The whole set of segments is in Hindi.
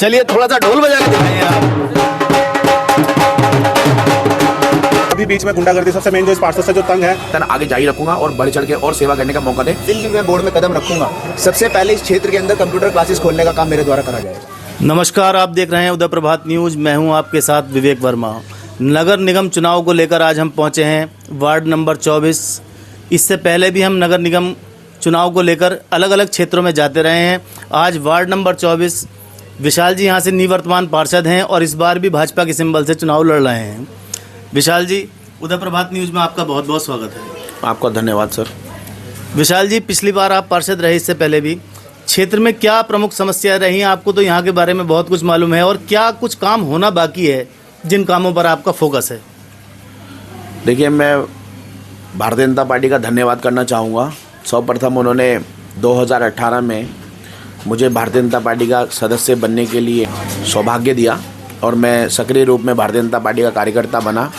चलिए थोड़ा सा ढोल बजा के दिखाइए आप। अभी बीच में गुंडागर्दी सबसे मेन जो इस पार्षद से जो तंग है, तन आगे जारी रखूंगा और बढ़ चढ़ के और सेवा करने का मौका दे। दिल्ली में बोर्ड में कदम रखूंगा। सबसे पहले इस क्षेत्र के अंदर कंप्यूटर क्लासेस खोलने का काम मेरे द्वारा करा जाएगा। नमस्कार, आप देख रहे हैं उदय प्रभात न्यूज़। मैं हूं आपके साथ विवेक वर्मा। नगर निगम चुनाव को लेकर आज हम पहुंचे हैं वार्ड नंबर 24। इससे पहले भी हम नगर निगम चुनाव को लेकर अलग अलग क्षेत्रों में जाते रहे हैं। आज वार्ड नंबर 24 विशाल जी यहाँ से निवर्तमान पार्षद हैं और इस बार भी भाजपा के सिंबल से चुनाव लड़ रहे हैं। विशाल जी, उदय प्रभात न्यूज़ में आपका बहुत बहुत स्वागत है। आपका धन्यवाद सर। विशाल जी, पिछली बार आप पार्षद रहे, इससे पहले भी क्षेत्र में क्या प्रमुख समस्याएं रही? आपको तो यहाँ के बारे में बहुत कुछ मालूम है, और क्या कुछ काम होना बाकी है जिन कामों पर आपका फोकस है? देखिए, मैं भारतीय जनता पार्टी का धन्यवाद करना चाहूँगा। सर्वप्रथम उन्होंने 2018 में मुझे भारतीय जनता पार्टी का सदस्य बनने के लिए सौभाग्य दिया और मैं सक्रिय रूप में भारतीय जनता पार्टी का कार्यकर्ता बना,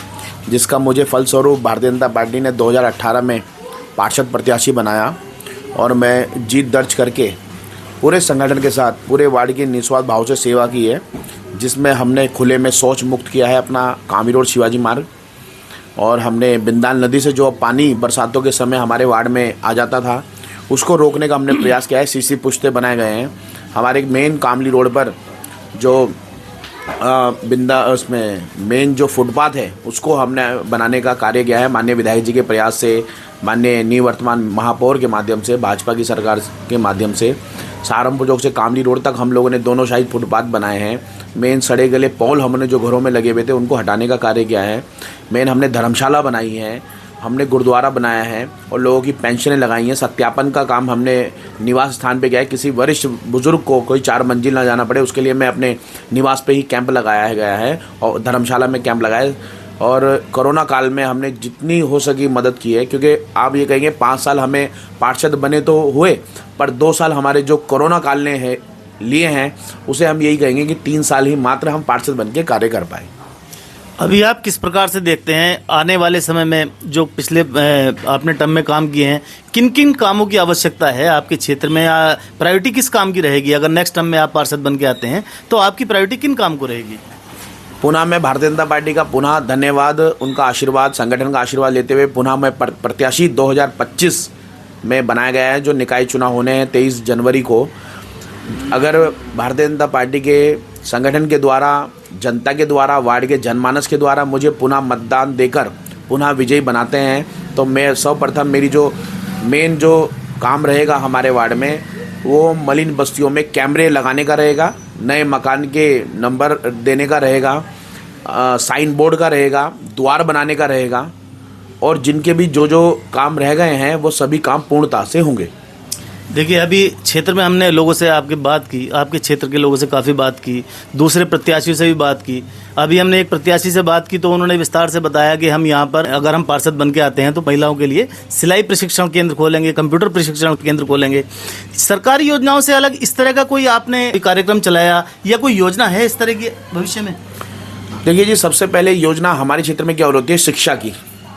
जिसका मुझे फलस्वरूप भारतीय जनता पार्टी ने 2018 में पार्षद प्रत्याशी बनाया और मैं जीत दर्ज करके पूरे संगठन के साथ पूरे वार्ड की निस्वार्थ भाव से सेवा की है, जिसमें हमने खुले में शौच मुक्त किया है अपना कामी रोड शिवाजी मार्ग, और हमने बिंदाल नदी से जो पानी बरसातों के समय हमारे वार्ड में आ जाता था उसको रोकने का हमने प्रयास किया है। सीसी पुश्ते बनाए गए हैं। हमारे मेन कामली रोड पर जो उसमें मेन जो फुटपाथ है उसको हमने बनाने का कार्य किया है। माननीय विधायक जी के प्रयास से, माननीय निवर्तमान महापौर के माध्यम से, भाजपा की सरकार के माध्यम से सहारनपुर चौक से कामली रोड तक हम लोगों ने दोनों साइड फुटपाथ बनाए हैं। मेन सड़े गले पॉल हमने जो घरों में लगे हुए थे उनको हटाने का कार्य किया है। मेन हमने धर्मशाला बनाई है, हमने गुरुद्वारा बनाया है और लोगों की पेंशनें लगाई हैं। सत्यापन का काम हमने निवास स्थान पे किया है। किसी वरिष्ठ बुजुर्ग को कोई 4 मंजिल ना जाना पड़े, उसके लिए मैं अपने निवास पे ही कैंप लगाया गया है और धर्मशाला में कैंप लगाए। और कोरोना काल में हमने जितनी हो सकी मदद की है, क्योंकि आप ये कहेंगे 5 साल हमें पार्षद बने तो हुए, पर 2 साल हमारे जो कोरोना काल ने लिए हैं उसे हम यही कहेंगे कि 3 साल ही मात्र हम पार्षद बन के कार्य कर पाए। अभी आप किस प्रकार से देखते हैं आने वाले समय में जो पिछले आपने टर्म में काम किए हैं, किन किन कामों की आवश्यकता है आपके क्षेत्र में? प्रायोरिटी किस काम की रहेगी? अगर नेक्स्ट टर्म में आप पार्षद बन के आते हैं तो आपकी प्रायोरिटी किन काम को रहेगी? पुनः मैं भारतीय जनता पार्टी का पुनः धन्यवाद, उनका आशीर्वाद, संगठन का आशीर्वाद लेते हुए पुनः मैं प्रत्याशी 2025 में बनाया गया है। जो निकाय चुनाव होने हैं 23 जनवरी को, अगर भारतीय जनता पार्टी के संगठन के द्वारा, जनता के द्वारा, वार्ड के जनमानस के द्वारा मुझे पुनः मतदान देकर पुनः विजयी बनाते हैं तो मैं सर्वप्रथम मेरी जो मेन जो काम रहेगा हमारे वार्ड में वो मलिन बस्तियों में कैमरे लगाने का रहेगा, नए मकान के नंबर देने का रहेगा, साइन बोर्ड का रहेगा, द्वार बनाने का रहेगा, और जिनके भी जो जो काम रह गए हैं वो सभी काम पूर्णता से होंगे। देखिए, अभी क्षेत्र में हमने लोगों से आपकी बात की, आपके क्षेत्र के लोगों से काफ़ी बात की, दूसरे प्रत्याशियों से भी बात की। अभी हमने एक प्रत्याशी से बात की तो उन्होंने विस्तार से बताया कि हम यहाँ पर अगर हम पार्षद बन के आते हैं तो महिलाओं के लिए सिलाई प्रशिक्षण केंद्र खोलेंगे, कंप्यूटर प्रशिक्षण केंद्र खोलेंगे। सरकारी योजनाओं से अलग इस तरह का कोई आपने कार्यक्रम चलाया या कोई योजना है इस तरह की भविष्य में? देखिए जी, सबसे पहले योजना हमारे क्षेत्र में क्या होती है, शिक्षा की।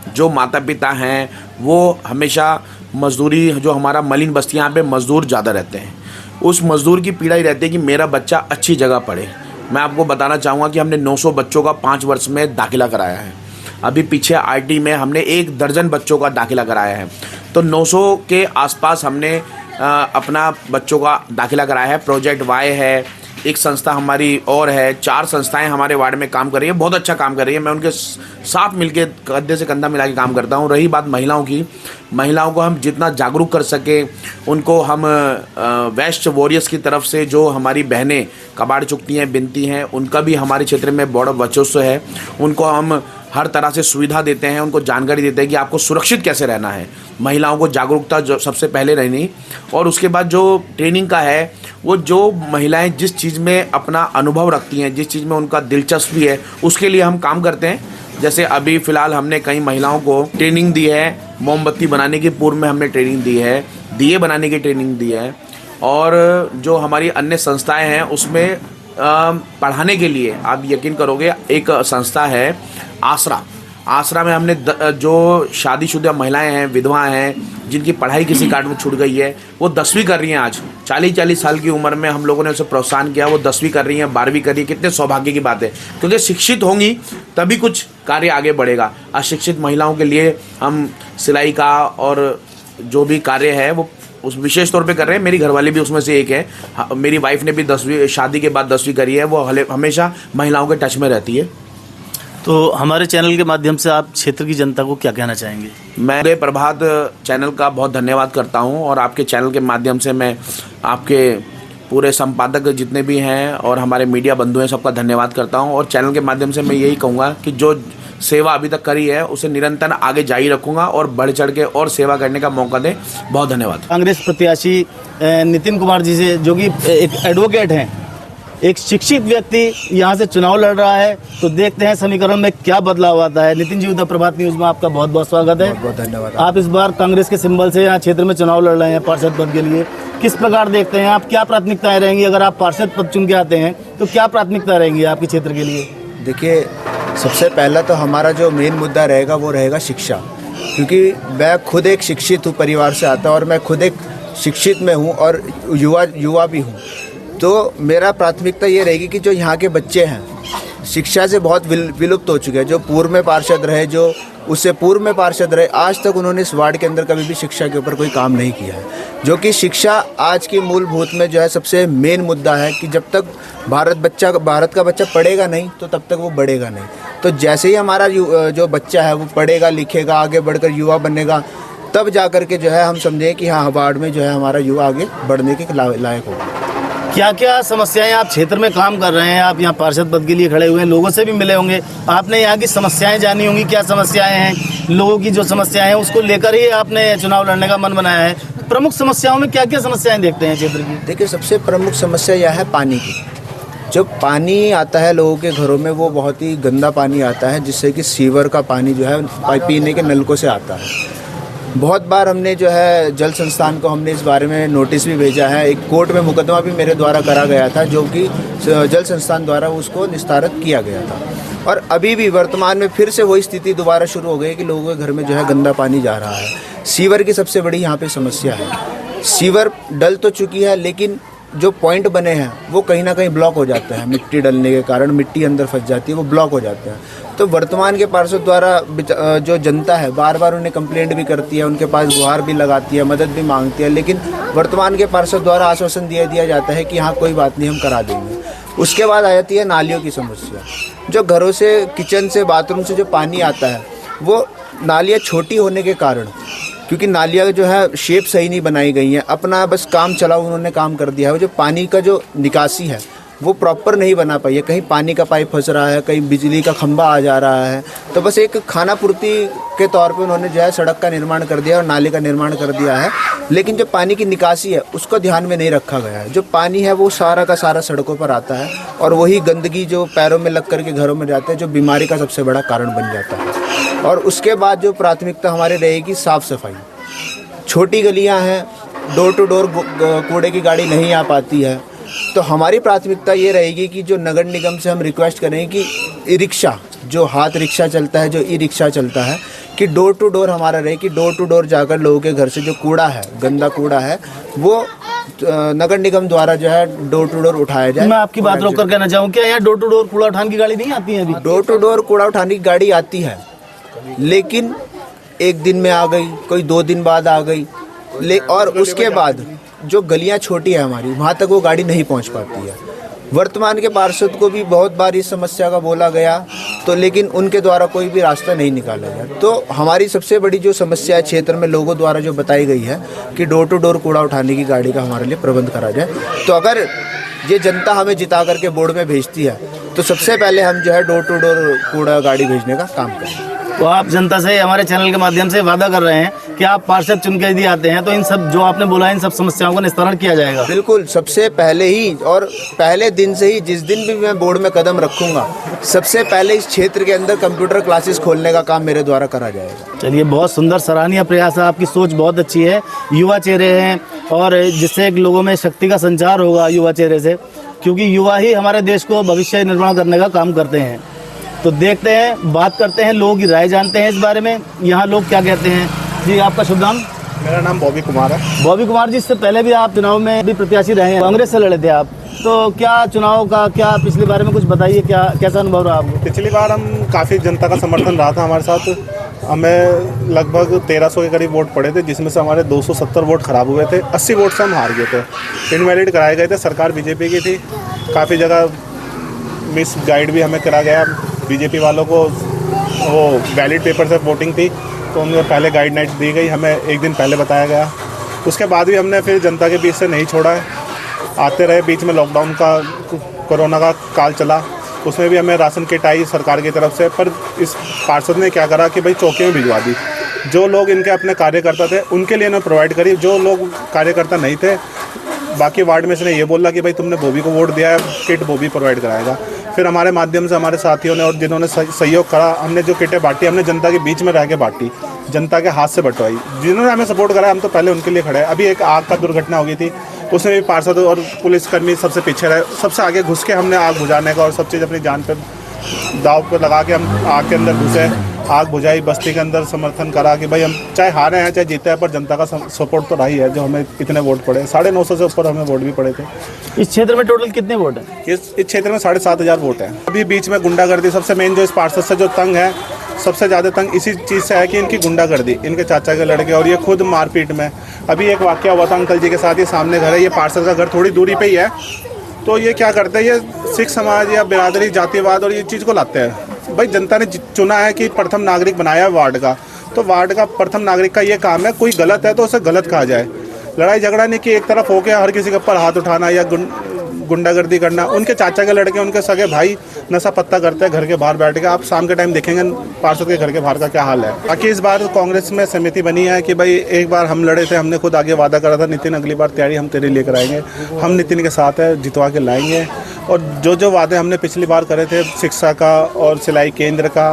जो माता पिता हैं वो हमेशा मजदूरी, जो हमारा मलिन बस्ती यहाँ पे मजदूर ज़्यादा रहते हैं, उस मजदूर की पीड़ा ही रहती है कि मेरा बच्चा अच्छी जगह पढ़े। मैं आपको बताना चाहूँगा कि हमने 900 बच्चों का 5 वर्ष में दाखिला कराया है। अभी पीछे आरटी में हमने 1 दर्जन बच्चों का दाखिला कराया है, तो 900 के आसपास हमने अपना बच्चों का दाखिला कराया है। प्रोजेक्ट वाई है, एक संस्था हमारी और है, 4 संस्थाएं हमारे वार्ड में काम कर रही है, बहुत अच्छा काम कर रही है। मैं उनके साथ मिलके कंधे से कंधा मिला के काम करता हूँ। रही बात महिलाओं की, महिलाओं को हम जितना जागरूक कर सके, उनको हम वेस्ट वॉरियर्स की तरफ से जो हमारी बहनें कबाड़ चुकती हैं, बिनती हैं, उनका भी हमारे क्षेत्र में बड़ा वर्चस्व है। उनको हम हर तरह से सुविधा देते हैं, उनको जानकारी देते हैं कि आपको सुरक्षित कैसे रहना है। महिलाओं को जागरूकता जो सबसे पहले रहनी, और उसके बाद जो ट्रेनिंग का है, वो जो महिलाएं जिस चीज़ में अपना अनुभव रखती हैं, जिस चीज़ में उनका दिलचस्पी है, उसके लिए हम काम करते हैं। जैसे अभी फ़िलहाल हमने कई महिलाओं को ट्रेनिंग दी है, मोमबत्ती बनाने की पूर्व में हमने ट्रेनिंग दी है, दिए बनाने की ट्रेनिंग दी है, और जो हमारी अन्य संस्थाएँ हैं उसमें पढ़ाने के लिए आप यकीन करोगे, एक संस्था है आसरा, आसरा में हमने जो शादीशुदा महिलाएं हैं, विधवा हैं, जिनकी पढ़ाई किसी कारण में छूट गई है, वो 10वीं कर रही हैं। आज 40-40 साल की उम्र में हम लोगों ने उसे प्रोत्साहन किया, वो 10वीं कर रही हैं, 12वीं कर रही है। कितने सौभाग्य की बात है, क्योंकि शिक्षित होंगी तभी कुछ कार्य आगे बढ़ेगा। अशिक्षित महिलाओं के लिए हम सिलाई का और जो भी कार्य है वो उस विशेष तौर पे कर रहे हैं। मेरी घरवाली भी उसमें से एक है। मेरी वाइफ ने भी 10वीं शादी के बाद 10वीं करी है। वो हमेशा महिलाओं के टच में रहती है। तो हमारे चैनल के माध्यम से आप क्षेत्र की जनता को क्या कहना चाहेंगे? मैं उदय प्रभात चैनल का बहुत धन्यवाद करता हूं और आपके चैनल के माध्यम से मैं आपके पूरे संपादक जितने भी हैं और हमारे मीडिया बंधु हैं सबका धन्यवाद करता हूं। और चैनल के माध्यम से मैं यही कहूँगा कि जो सेवा अभी तक करी है उसे निरंतर आगे जारी रखूँगा और बढ़ चढ़ के और सेवा करने का मौका दें। बहुत धन्यवाद। कांग्रेस प्रत्याशी नितिन कुमार जी से, जो कि एक एडवोकेट हैं, एक शिक्षित व्यक्ति यहाँ से चुनाव लड़ रहा है, तो देखते हैं समीकरण में क्या बदलाव आता है। नितिन जी, उदय प्रभात न्यूज़ में आपका बहुत बहुत स्वागत है। बहुत धन्यवाद। आप इस बार कांग्रेस के सिंबल से यहाँ क्षेत्र में चुनाव लड़ रहे हैं पार्षद पद के लिए। किस प्रकार देखते हैं आप, क्या प्राथमिकताएं रहेंगी? अगर आप पार्षद पद चुन के आते हैं तो क्या प्राथमिकता रहेंगी आपके क्षेत्र के लिए? देखिए, सबसे पहला तो हमारा जो मेन मुद्दा रहेगा वो रहेगा शिक्षा, क्योंकि मैं खुद एक शिक्षित हूँ, परिवार से आता हूँ और मैं खुद एक शिक्षित में हूँ और युवा भी हूँ। तो मेरा प्राथमिकता ये रहेगी कि जो यहाँ के बच्चे हैं शिक्षा से बहुत विलुप्त हो चुके हैं। जो पूर्व में पार्षद रहे, जो उससे पूर्व में पार्षद रहे, आज तक उन्होंने इस वार्ड के अंदर कभी भी शिक्षा के ऊपर कोई काम नहीं किया है। जो कि शिक्षा आज की मूलभूत में जो है सबसे मेन मुद्दा है कि जब तक भारत का बच्चा पढ़ेगा नहीं तो तब तक वो बढ़ेगा नहीं। तो जैसे ही हमारा जो बच्चा है वो पढ़ेगा, लिखेगा, आगे बढ़कर युवा बनेगा, तब जा कर के जो है हम समझें कि हाँ, वार्ड में जो है हमारा युवा आगे बढ़ने के लायक होगा। क्या क्या समस्याएं आप क्षेत्र में काम कर रहे हैं? आप यहाँ पार्षद पद के लिए खड़े हुए हैं, लोगों से भी मिले होंगे, आपने यहाँ की समस्याएं जानी होंगी। क्या समस्याएं हैं, लोगों की जो समस्याएं हैं उसको लेकर ही आपने चुनाव लड़ने का मन बनाया है? प्रमुख समस्याओं में क्या क्या समस्याएं देखते हैं क्षेत्र की? देखिए, सबसे प्रमुख समस्या यह है पानी की। जो पानी आता है लोगों के घरों में वो बहुत ही गंदा पानी आता है, जिससे कि सीवर का पानी जो है पीने के नलकों से आता है। बहुत बार हमने जो है जल संस्थान को हमने इस बारे में नोटिस भी भेजा है। एक कोर्ट में मुकदमा भी मेरे द्वारा करा गया था, जो कि जल संस्थान द्वारा उसको निस्तारित किया गया था। और अभी भी वर्तमान में फिर से वही स्थिति दोबारा शुरू हो गई कि लोगों के घर में जो है गंदा पानी जा रहा है। सीवर की सबसे बड़ी यहाँ पे समस्या है। सीवर डल तो चुकी है, लेकिन जो पॉइंट बने हैं वो कहीं ना कहीं ब्लॉक हो जाते हैं। मिट्टी डलने के कारण मिट्टी अंदर फंस जाती है, वो ब्लॉक हो जाते हैं। तो वर्तमान के पार्षद द्वारा जो जनता है बार बार उन्हें कंप्लेंट भी करती है, उनके पास गुहार भी लगाती है, मदद भी मांगती है, लेकिन वर्तमान के पार्षद द्वारा आश्वासन दिया जाता है कि हाँ, कोई बात नहीं, हम करा देंगे। उसके बाद आ जाती है नालियों की समस्या। जो घरों से, किचन से, बाथरूम से जो पानी आता है वो नालियाँ छोटी होने के कारण, क्योंकि नालियाँ जो है शेप सही नहीं बनाई गई हैं, अपना बस काम चलाओ उन्होंने काम कर दिया है। वो जो पानी का जो निकासी है वो प्रॉपर नहीं बना पाई है। कहीं पानी का पाइप फंस रहा है, कहीं बिजली का खंभा आ जा रहा है। तो बस एक खाना पूर्ति के तौर पे उन्होंने जो है सड़क का निर्माण कर दिया और नाले का निर्माण कर दिया है, लेकिन जो पानी की निकासी है उसको ध्यान में नहीं रखा गया है। जो पानी है वो सारा का सारा सड़कों पर आता है और वही गंदगी जो पैरों में लग करके घरों में जाता है, जो बीमारी का सबसे बड़ा कारण बन जाता है। और उसके बाद जो प्राथमिकता हमारी रहेगी साफ़ सफाई। छोटी गलियाँ हैं, डोर टू डोर कूड़े की गाड़ी नहीं आ पाती है, तो हमारी प्राथमिकता ये रहेगी कि जो नगर निगम से हम रिक्वेस्ट करें कि ई रिक्शा, जो हाथ रिक्शा चलता है, जो ई रिक्शा चलता है, कि डोर टू डोर हमारा रहे, कि डोर टू डोर जाकर लोगों के घर से जो कूड़ा है, गंदा कूड़ा है, वो नगर निगम द्वारा जो है डोर टू डोर उठाया जाए। मैं आपकी बात रोक कर कहना चाहूँ, क्या यहाँ डोर टू डोर कूड़ा उठाने की गाड़ी नहीं आती है अभी? डोर टू डोर कूड़ा उठाने की गाड़ी आती है, लेकिन एक दिन में आ गई, कोई 2 दिन बाद आ गई, और उसके बाद जो गलियां छोटी है हमारी, वहाँ तक वो गाड़ी नहीं पहुँच पाती है। वर्तमान के पार्षद को भी बहुत बार इस समस्या का बोला गया, तो लेकिन उनके द्वारा कोई भी रास्ता नहीं निकाला गया। तो हमारी सबसे बड़ी जो समस्या है क्षेत्र में लोगों द्वारा जो बताई गई है कि डोर टू डोर कूड़ा उठाने की गाड़ी का हमारे लिए प्रबंध करा जाए। तो अगर ये जनता हमें जिता करके बोर्ड में भेजती है तो सबसे पहले हम जो है डोर टू डोर कूड़ा गाड़ी भेजने का काम करें। तो आप जनता से हमारे चैनल के माध्यम से वादा कर रहे हैं कि आप पार्षद चुन के यदि आते हैं तो इन सब जो आपने बोला इन सब समस्याओं का निस्तारण किया जाएगा? बिल्कुल, सबसे पहले ही और पहले दिन से ही, जिस दिन भी मैं बोर्ड में कदम रखूंगा, सबसे पहले इस क्षेत्र के अंदर कंप्यूटर क्लासेस खोलने का काम मेरे द्वारा करा जाएगा। चलिए, बहुत सुंदर सराहनीय प्रयास है, आपकी सोच बहुत अच्छी है। युवा चेहरे हैं और जिससे लोगों में शक्ति का संचार होगा युवा चेहरे से, क्योंकि युवा ही हमारे देश को भविष्य निर्माण करने का काम करते हैं। तो देखते हैं, बात करते हैं, लोगों की राय जानते हैं इस बारे में, यहाँ लोग क्या कहते हैं। जी आपका शुभ नाम? मेरा नाम बॉबी कुमार है। बॉबी कुमार जी, इससे पहले भी आप चुनाव में भी प्रत्याशी रहे हैं, कांग्रेस से लड़े थे आप, तो क्या चुनाव का क्या पिछले बारे में कुछ बताइए, क्या कैसा अनुभव रहा आपको? पिछली बार हम काफ़ी जनता का समर्थन रहा था हमारे साथ। हमें लगभग 1300 के करीब वोट पड़े थे, जिसमें से हमारे 270 वोट खराब हुए थे। 80 वोट से हम हार गए थे, इनवैलिड कराए गए थे। सरकार बीजेपी की थी, काफ़ी जगह मिस गाइड भी हमें करा गया। बीजेपी वालों को वो वैलिड पेपर से वोटिंग थी, तो उन्हें पहले गाइडलाइंस दी गई, हमें एक दिन पहले बताया गया। उसके बाद भी हमने फिर जनता के बीच से नहीं छोड़ा है, आते रहे। बीच में लॉकडाउन का, कोरोना का काल चला, उसमें भी हमें राशन किट आई सरकार की तरफ से। पर इस पार्षद ने क्या करा कि भाई चौकी में भिजवा दी। जो लोग इनके अपने कार्यकर्ता थे उनके लिए इन्होंने प्रोवाइड करी, जो लोग कार्यकर्ता नहीं थे बाकी वार्ड में से ने ये बोला कि भाई तुमने बॉबी को वोट दिया है, किट बॉबी प्रोवाइड कराएगा। फिर हमारे माध्यम से हमारे साथियों ने और जिन्होंने सहयोग करा, हमने जो किटें बांटी, हमने जनता के बीच में रह के बांटी, जनता के हाथ से बंटवाई। जिन्होंने हमें सपोर्ट करा हम तो पहले उनके लिए खड़े हैं। अभी एक आग का दुर्घटना हो गई थी, उसमें भी पार्षद और पुलिसकर्मी सबसे पीछे रहे, सबसे आगे घुस के हमने आग बुझाने का और सब चीज़ अपनी जान पे दाव पे लगा के हम आग के अंदर घुसे, आग बुझाई, बस्ती के अंदर समर्थन करा कि भाई हम चाहे हारे हैं चाहे जीते हैं, पर जनता का सपोर्ट तो रही है जो हमें इतने वोट पड़े। 950 से ऊपर हमें वोट भी पड़े थे। इस क्षेत्र में टोटल कितने वोट हैं? इस क्षेत्र में 7,500 वोट हैं। अभी बीच में गुंडागर्दी सबसे मेन, जो इस पार्षद से जो तंग है, सबसे ज़्यादा तंग इसी चीज़ से है कि इनकी गुंडागर्दी, इनके चाचा के लड़के, और ये खुद मारपीट में। अभी एक वाकया हुआ था अंकल जी के साथ, ये सामने घर है, ये पार्षद का घर थोड़ी दूरी पे ही है, तो ये क्या करते हैं, ये सिख समाज या बिरादरी, जातिवाद और ये चीज़ को लाते हैं। भाई जनता ने चुना है कि प्रथम नागरिक बनाया है वार्ड का, तो वार्ड का प्रथम नागरिक का ये काम है, कोई गलत है तो उसे गलत कहा जाए। लड़ाई झगड़ा नहीं कि एक तरफ होके हर किसी के ऊपर हाथ उठाना या गुंडागर्दी करना। उनके चाचा के लड़के, उनके सगे भाई नशा पत्ता करते हैं घर के बाहर बैठ के। आप शाम के टाइम देखेंगे पार्षद के घर के बाहर का क्या हाल है। बाकी इस बार कांग्रेस में समिति बनी है कि भाई एक बार हम लड़े थे, हमने खुद आगे वादा करा था, नितिन अगली बार तैयारी हम तेरे लेकर आएंगे, हम नितिन के साथ है, जितवा के लाएंगे। और जो जो वादे हमने पिछली बार करे थे, शिक्षा का और सिलाई केंद्र का,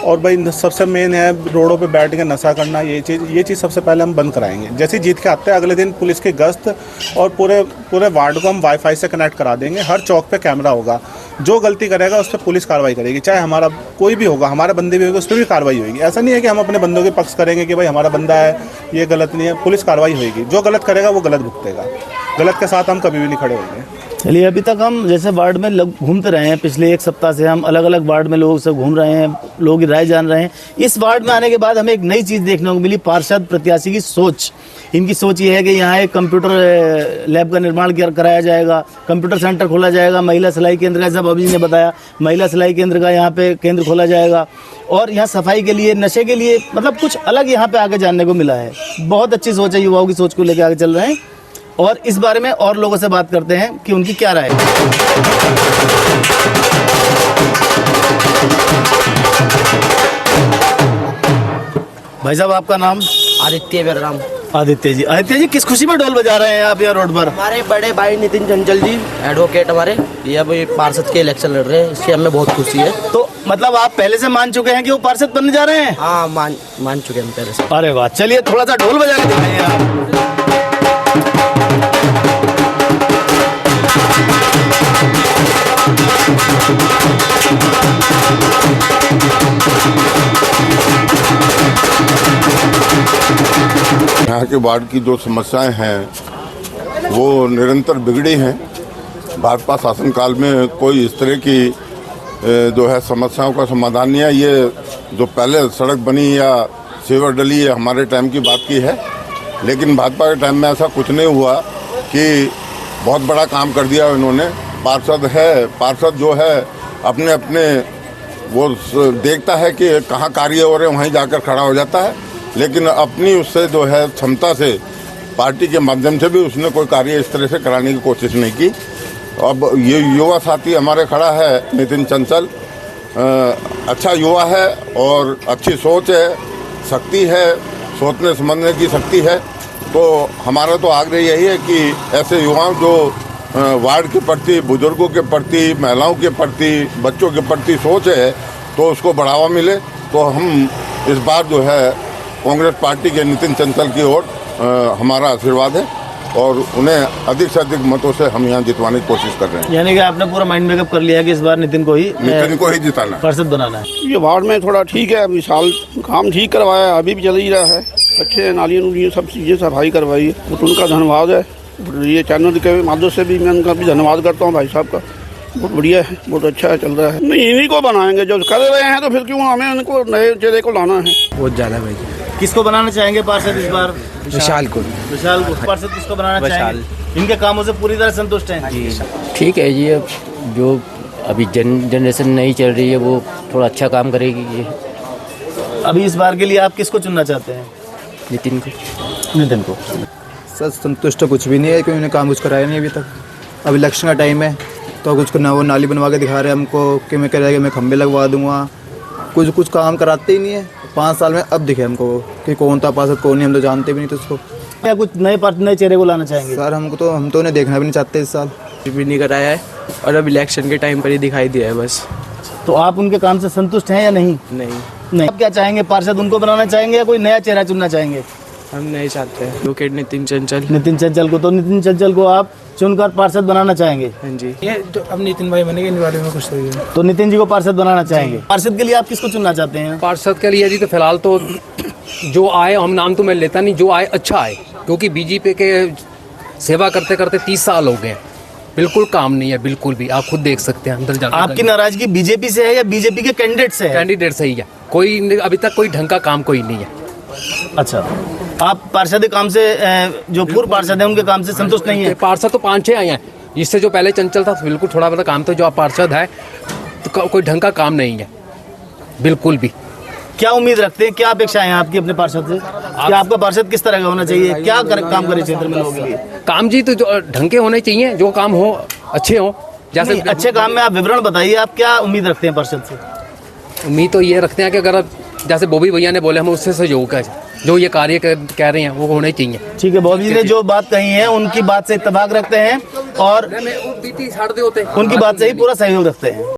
और भाई सबसे मेन है रोडों पे बैठ के नशा करना, ये चीज़ सबसे पहले हम बंद कराएंगे। जैसे जीत के आते हैं अगले दिन पुलिस की गश्त, और पूरे वार्ड को हम वाईफाई से कनेक्ट करा देंगे। हर चौक पे कैमरा होगा, जो गलती करेगा उस पर पुलिस कार्रवाई करेगी, चाहे हमारा कोई भी होगा, हमारे बंदे भी होंगे, उस पर भी कार्रवाई होगी। ऐसा नहीं है कि हम अपने बंदों के पक्ष करेंगे कि भाई हमारा बंदा है ये गलत नहीं है, पुलिस कार्रवाई होगी। जो गलत करेगा वो गलत भुगतेगा, गलत के साथ हम कभी भी नहीं खड़े होंगे। चलिए, अभी तक हम जैसे वार्ड में घूमते रहे हैं, पिछले एक सप्ताह से हम अलग अलग वार्ड में लोगों से घूम रहे हैं, लोगों की राय जान रहे हैं। इस वार्ड में आने के बाद हमें एक नई चीज़ देखने को मिली, पार्षद प्रत्याशी की सोच। इनकी सोच ये है कि यहाँ एक कंप्यूटर लैब का निर्माण कराया जाएगा, कंप्यूटर सेंटर खोला जाएगा, महिला सिलाई केंद्र का, जब अभी ने बताया महिला सिलाई केंद्र का यहाँ पे केंद्र खोला जाएगा, और यहाँ सफाई के लिए, नशे के लिए, मतलब कुछ अलग यहाँ पे आगे जानने को मिला है। बहुत अच्छी सोच है, युवाओं की सोच को लेकर आगे चल रहे हैं। और इस बारे में और लोगों से बात करते हैं कि उनकी क्या राय है। भाई साहब, आपका नाम? आदित्य बलराम। आदित्य जी, किस खुशी में ढोल बजा रहे हैं आप यहाँ रोड पर? हमारे बड़े भाई नितिन चंचल जी, एडवोकेट हमारे, ये अभी पार्षद के इलेक्शन लड़ रहे हैं, इससे हमें बहुत खुशी है। तो मतलब आप पहले से मान चुके हैं कि वो पार्षद बनने जा रहे हैं? हाँ, मान चुके हैं पहले से। अरे वाह, चलिए थोड़ा सा ढोल बजा के दिखाइए आप। यहाँ के वार्ड की जो समस्याएं हैं वो निरंतर बिगड़ी हैं। भाजपा शासनकाल में कोई इस तरह की जो है समस्याओं का समाधान नहीं है। ये जो पहले सड़क बनी या सीवर डली है हमारे टाइम की बात की है, लेकिन भाजपा के टाइम में ऐसा कुछ नहीं हुआ कि बहुत बड़ा काम कर दिया इन्होंने। पार्षद जो है अपने अपने वो देखता है कि कहाँ कार्य हो रहे हैं, वहीं जाकर खड़ा हो जाता है, लेकिन अपनी उससे जो है क्षमता से पार्टी के माध्यम से भी उसने कोई कार्य इस तरह से कराने की कोशिश नहीं की। अब ये युवा साथी हमारे खड़ा है नितिन चंचल, अच्छा युवा है और अच्छी सोच है, शक्ति है, सोचने समझने की शक्ति है। तो हमारा तो आग्रह यही है कि ऐसे युवाओं जो वार्ड के प्रति, बुजुर्गों के प्रति, महिलाओं के प्रति, बच्चों के प्रति सोच है, तो उसको बढ़ावा मिले। तो हम इस बार जो है कांग्रेस पार्टी के नितिन चंचल की ओर हमारा आशीर्वाद है। और उन्हें अधिक से अधिक मतों से हम यहाँ जितवाने की कोशिश कर रहे हैं। यानी कि आपने पूरा माइंड मेकअप कर लिया है कि इस बार नितिन को ही नितिन को ही जिताना है। पार्षद बनाना है। ये वार्ड में थोड़ा ठीक है, अभी साल काम ठीक करवाया है, अभी भी चल ही रहा है, अच्छे नालियाँ नुलियाँ सब चीज़ें सफाई करवाई है, तो उनका धन्यवाद है। ये चैनल के माध्यम से भी मैं उनका भी धन्यवाद करता हूँ भाई साहब का, बहुत बढ़िया है, बहुत अच्छा है, चल रहा है। नहीं इन्हीं को बनाएंगे, जो कर रहे हैं तो फिर क्यों हमें उनको नए चेहरे को लाना है। बहुत ज़्यादा भाई। किसको बनाना चाहेंगे पार्षद इस बार? विशाल को। विशाल को पार्षद किसको बनाना चाहेंगे? इनके कामों से पूरी तरह संतुष्ट हैं? ठीक है जी, अब जो अभी जनरेशन नहीं चल रही है वो थोड़ा अच्छा काम करेगी ये। अभी इस बार के लिए आप किसको चुनना चाहते हैं? नितिन को। नितिन को। सर संतुष्ट तो कुछ भी नहीं है, क्योंकि उन्होंने काम कुछ कराया नहीं अभी तक। अब इलेक्शन का टाइम है तो कुछ ना वो नाली बनवा के दिखा रहे हैं हमको कि मैं कह रहा है कि मैं खंबे लगवा दूंगा, कुछ काम कराते ही नहीं है। 5 साल में अब दिखे हमको कि कौन था पार्षद कौन नहीं, हम तो जानते भी नहीं थे उसको। क्या कुछ नए चेहरे को लाना चाहेंगे? सर हम तो उन्हें देखना भी नहीं चाहते इस साल। भी नहीं कराया है और अब इलेक्शन के टाइम पर ही दिखाई दिया है बस। तो आप उनके काम से संतुष्ट हैं या नहीं? नहीं। आप क्या चाहेंगे, पार्षद उनको बनाना चाहेंगे या कोई नया चेहरा चुनना चाहेंगे? हम नहीं चाहते हैं एडवोकेट नितिन चंचल। नितिन चंचल को, तो नितिन चंचल को आप चुनकर पार्षद बनाना चाहेंगे? हाँ जी। ये तो अब नितिन भाई बनेंगे, इन बारे में कुछ तो ये। तो नितिन जी को पार्षद बनाना चाहेंगे। पार्षद के लिए आप किसको चुनना चाहते हैं? पार्षद के लिए यदि तो फिलहाल तो जो आए, हम नाम तो मैं लेता नहीं, जो आए अच्छा आए, क्योंकि बीजेपी के सेवा करते करते 30 साल हो गए, बिल्कुल काम नहीं है, बिल्कुल भी। आप खुद देख सकते हैं अंदर जाकर। आपकी नाराजगी बीजेपी से है या बीजेपी के कैंडिडेट से है? कैंडिडेट से ही है, कोई अभी तक कोई ढंग का काम कोई नहीं है। अच्छा, आप पार्षद के काम से, जो पूर्व पार्षद हैं उनके काम से संतुष्ट नहीं है? पार्षद तो 5-6 आए हैं, इससे जो पहले चंचल था बिल्कुल थोड़ा बहुत काम था। जो आप पार्षद है तो कोई ढंग का काम नहीं है बिल्कुल भी। क्या उम्मीद रखते हैं, क्या अपेक्षाएं हैं आपकी अपने पार्षद से? क्या आपका पार्षद किस तरह का होना चाहिए, क्या काम करे क्षेत्र में लोगों के लिए? काम जी तो जो ढंग के होने चाहिए, जो काम हो अच्छे हो। जैसे अच्छे काम में आप विवरण बताइए, आप क्या उम्मीद रखते हैं पार्षद से? उम्मीद तो ये रखते हैं कि अगर जैसे बॉबी भैया ने बोले, हम उससे सहयोग का जो ये कार्य कह रहे हैं वो होने चाहिए। ठीक है, बॉबी जी ने जो बात कही है उनकी बात से इत्तेफाक रखते हैं और होते उनकी बात से ही पूरा सहयोग रखते हैं।